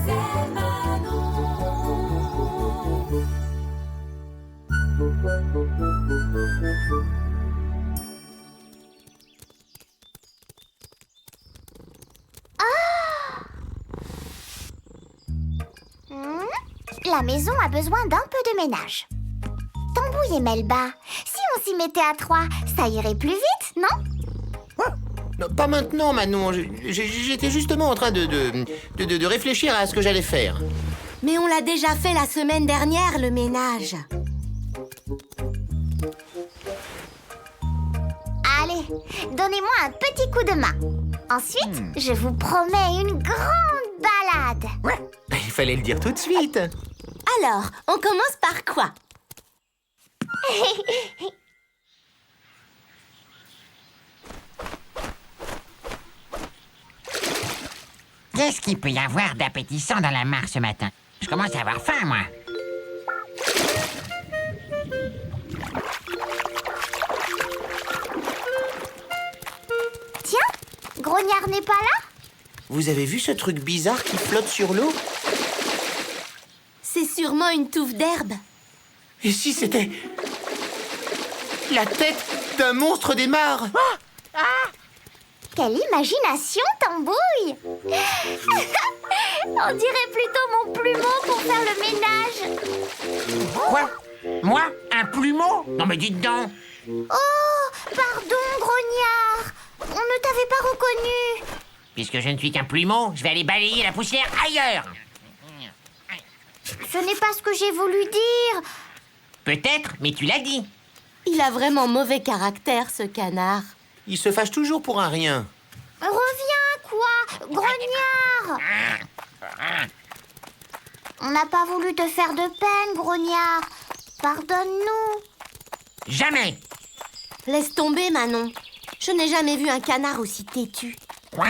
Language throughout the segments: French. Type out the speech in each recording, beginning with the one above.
C'est Manon. La maison a besoin d'un peu de ménage. Tambouille et Melba, si on s'y mettait à trois, ça irait plus vite, non? Non, pas maintenant, Manon. J'étais justement en train de réfléchir à ce que j'allais faire. Mais on l'a déjà fait la semaine dernière, le ménage. Allez, donnez-moi un petit coup de main. Ensuite, je vous promets une grande balade. Il fallait le dire tout de suite. Alors, on commence par quoi? Qu'est-ce qu'il peut y avoir d'appétissant dans la mare ce matin? Je commence à avoir faim, moi. Tiens, Grognard n'est pas là? Vous avez vu ce truc bizarre qui flotte sur l'eau? C'est sûrement une touffe d'herbe. Et si c'était la tête d'un monstre des mares? Quelle imagination, Tambouille! On dirait plutôt mon plumeau pour faire le ménage. Quoi? Moi? Un plumeau? Non mais dites donc! Oh, pardon, Grognard. On ne t'avait pas reconnu. Puisque je ne suis qu'un plumeau, je vais aller balayer la poussière ailleurs! Ce n'est pas ce que j'ai voulu dire. Peut-être, mais tu l'as dit! Il a vraiment mauvais caractère, ce canard. Il se fâche toujours pour un rien. Reviens, quoi, Grognard. On n'a pas voulu te faire de peine, Grognard. Pardonne-nous. Jamais! Laisse tomber, Manon. Je n'ai jamais vu un canard aussi têtu. Quoi?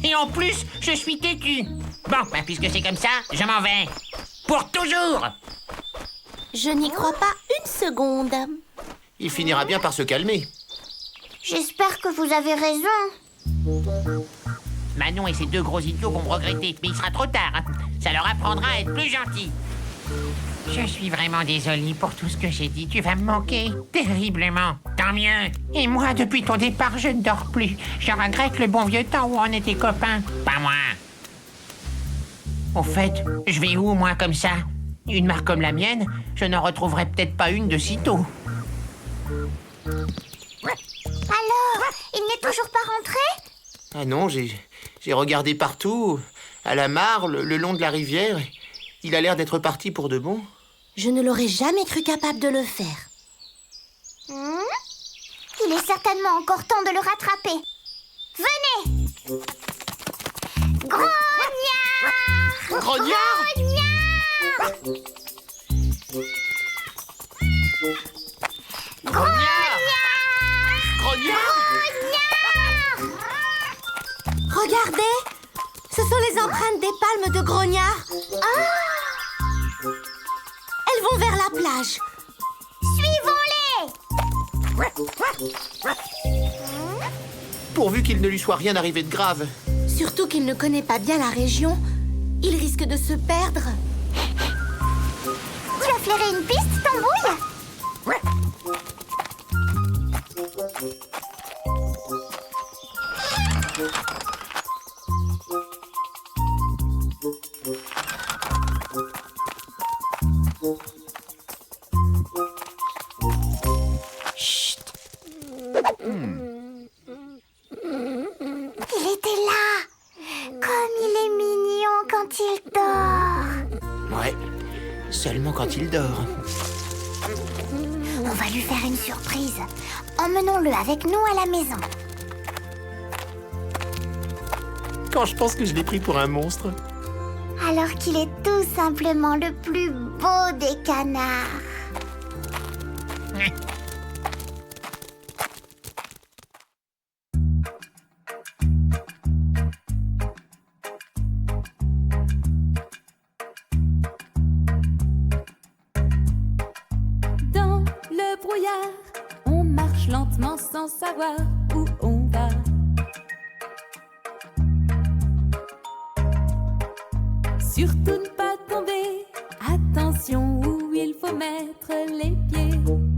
Et en plus, je suis têtu! Bon, bah, puisque c'est comme ça, je m'en vais! Pour toujours! Je n'y crois pas une seconde. Il finira bien par se calmer. J'espère que vous avez raison. Manon et ses deux gros idiots vont me regretter, mais il sera trop tard. Hein. Ça leur apprendra à être plus gentils. Je suis vraiment désolée pour tout ce que j'ai dit. Tu vas me manquer terriblement. Tant mieux. Et moi, depuis ton départ, je ne dors plus. Je regrette le bon vieux temps où on était copains. Pas moi. Au fait, je vais où, moi, comme ça? Une mare comme la mienne, je n'en retrouverai peut-être pas une de sitôt. Alors, il n'est toujours pas rentré? Ah non, j'ai regardé partout, à la mare, le long de la rivière. Il a l'air d'être parti pour de bon. Je ne l'aurais jamais cru capable de le faire. Il est certainement encore temps de le rattraper. Venez! Grognard! Grognard! Grognard! Grognard! Regardez! Ce sont les empreintes des palmes de Grognard. Elles vont vers la plage. Suivons-les! Pourvu qu'il ne lui soit rien arrivé de grave. Surtout qu'il ne connaît pas bien la région. Il risque de se perdre. Tu as flairé une piste, Tambouille? Chut. Il était là. Comme il est mignon quand il dort. Ouais, seulement quand il dort. On va lui faire une surprise. Emmenons-le avec nous à la maison. Quand je pense que je l'ai pris pour un monstre. Alors qu'il est tout simplement le plus beau des canards. Dans le brouillard, on marche lentement sans savoir où on va. surtout ne pas tomber. Attention où il faut mettre les pieds.